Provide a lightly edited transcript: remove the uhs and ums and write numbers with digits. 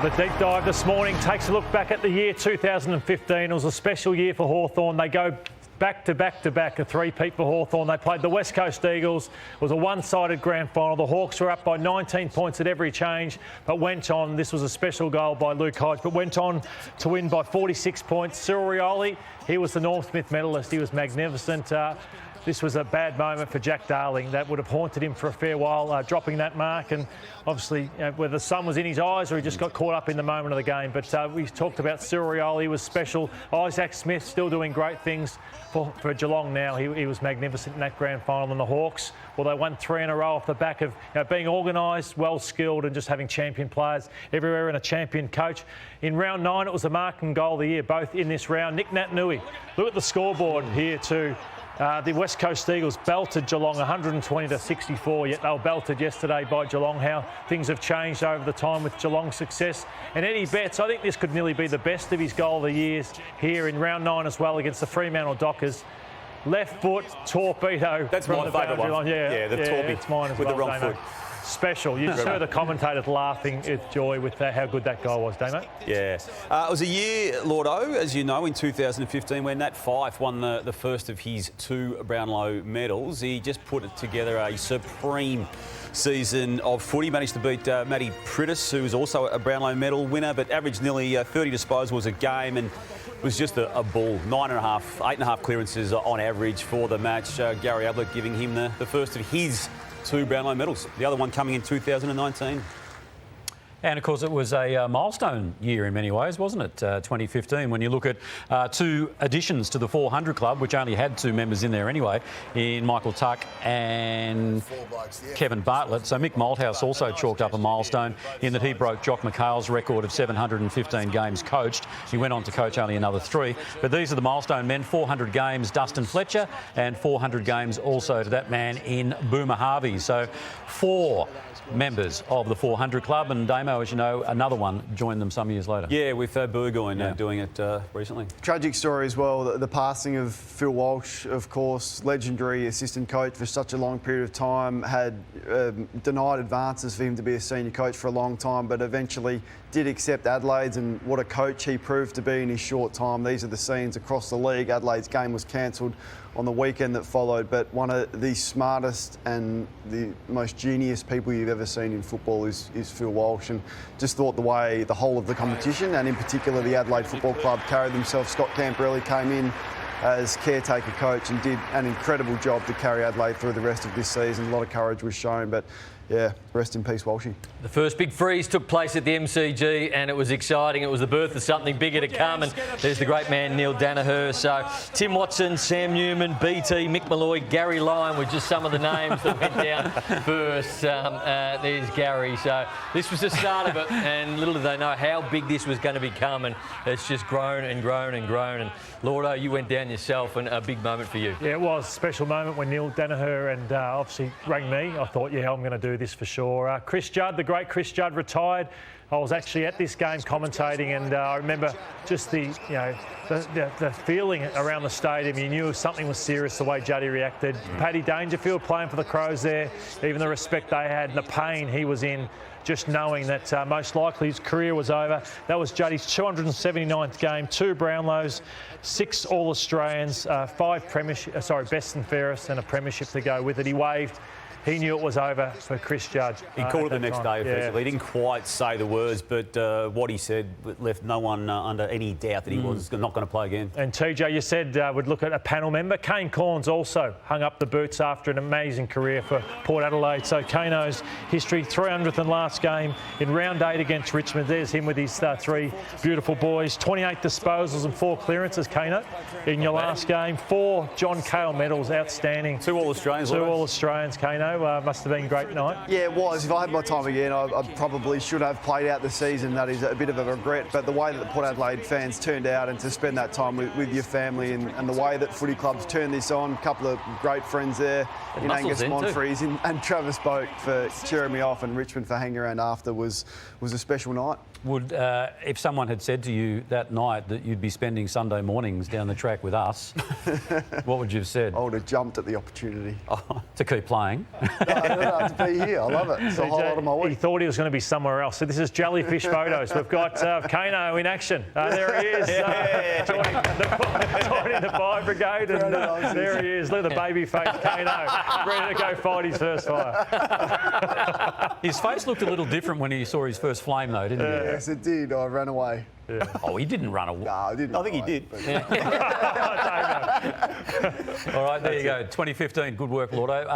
The deep dive this morning takes a look back at the year 2015. It was a special year for Hawthorn. They go back to back, a three-peat for Hawthorn. They played the West Coast Eagles. It was a one-sided grand final. The Hawks were up by 19 points at every change, but went on. This was a special goal by Luke Hodge, but went on to win by 46 points. Cyril Rioli, he was the Norm Smith medalist. He was magnificent. This was a bad moment for Jack Darling. That would have haunted him for a fair while, dropping that mark. And obviously, whether the sun was in his eyes or he just got caught up in the moment of the game. But we talked about Cyril Rioli. He was special. Isaac Smith still doing great things for Geelong now. He was magnificent in that grand final. And the Hawks, well, they won 3 in a row off the back of being organised, well-skilled and just having champion players everywhere and a champion coach. In round 9, it was the marking goal of the year, both in this round. Nick Natanui. Look at the scoreboard here too. The West Coast Eagles belted Geelong 120 to 64, yet they were belted yesterday by Geelong. How things have changed over the time with Geelong's success. And Eddie Betts, I think this could nearly be the best of his goal of the years here in round 9 as well against the Fremantle Dockers. Left foot torpedo. That's my favourite one. Yeah, the torpedo it's mine as with well, the wrong Damo. foot. Special. You just heard the commentators laughing with joy with how good that goal was, Damo. Yeah. It was a year, Llordo, as you know, in 2015 when Nat Fyfe won the first of his 2 Brownlow medals. He just put together a supreme season of footy. Managed to beat Matty Priddis, who was also a Brownlow medal winner, but averaged nearly 30 disposals a game and was just a bull. 8.5 clearances on average for the match. Gary Ablett giving him the first of his 2 Brownlow medals. The other one coming in 2019. And, of course, it was a milestone year in many ways, wasn't it, 2015, when you look at 2 additions to the 400 Club, which only had 2 members in there anyway, in Michael Tuck and Kevin Bartlett. So Mick Malthouse also chalked up a milestone in that he broke Jock McHale's record of 715 games coached. He went on to coach only another 3. But these are the milestone men: 400 games, Dustin Fletcher, and 400 games also to that man in Boomer Harvey. So 4 members of the 400 Club, and Damo, as you know, another one joined them some years later. Yeah, with Burgoyne doing it recently. Tragic story as well, the passing of Phil Walsh, of course, legendary assistant coach for such a long period of time, had denied advances for him to be a senior coach for a long time, but eventually did accept Adelaide's, and what a coach he proved to be in his short time. These are the scenes across the league. Adelaide's game was cancelled on the weekend that followed, but one of the smartest and the most genius people you've ever seen in football is Phil Walsh, and just thought the way the whole of the competition, and in particular the Adelaide Football Club, carried themselves. Scott Camperelli came in as caretaker coach and did an incredible job to carry Adelaide through the rest of this season. A lot of courage was shown, but yeah, rest in peace, Walshy. The first big freeze took place at the MCG and it was exciting. It was the birth of something bigger to come, and there's the great man Neil Danaher. So Tim Watson, Sam Newman, BT, Mick Malloy, Gary Lyon were just some of the names that went down first. There's Gary. So this was the start of it, and little did they know how big this was going to become, and it's just grown and grown and grown. And Llordo, you went down yourself, and a big moment for you. Yeah, it was a special moment when Neil Danaher and obviously rang me. I thought, yeah, I'm going to do this for sure. Chris Judd, the great Chris Judd, retired. I was actually at this game commentating, and I remember just the feeling around the stadium. You knew something was serious the way Juddy reacted. Paddy Dangerfield playing for the Crows there, even the respect they had and the pain he was in, just knowing that most likely his career was over. That was Juddy's 279th game, 2 Brownlows, 6 All-Australians, 5 best and fairest, and a premiership to go with it. He waved. He knew it was over for Chris Judd. He called it the next day, effectively. He didn't quite say the words, but what he said left no one under any doubt that he was not going to play again. And TJ, you said would look at a panel member. Kane Corns also hung up the boots after an amazing career for Port Adelaide. So Kano's history, 300th and last game in round 8 against Richmond. There's him with his 3 beautiful boys. 28 disposals and 4 clearances, Kano, in your last game. 4 John Cale medals, outstanding. 2 All-Australians. 2 All-Australians, Kano. Must have been a great night. Yeah, it was. If I had my time again, I probably should have played out the season. That is a bit of a regret. But the way that the Port Adelaide fans turned out and to spend that time with your family, and the way that footy clubs turned this on, a couple of great friends there in Angus Monfries and Travis Boak for cheering me off, and Richmond for hanging around after was a special night. Would, if someone had said to you that night that you'd be spending Sunday mornings down the track with us, what would you have said? I would have jumped at the opportunity. To keep playing? No, I don't have to be here. I love it. It's a whole lot of my He week. thought he was going to be somewhere else. So this is jellyfish photos. We've got Kano in action. There he is, joining the fire brigade. And there he is. Look at the baby face Kano, ready to go fight his first fire. His face looked a little different when he saw his first flame, though, didn't it? Yes, it did. I ran away. Yeah. Oh, he didn't run away. No, I didn't. I think he did. All right, there you go. 2015. Good work, Llordo.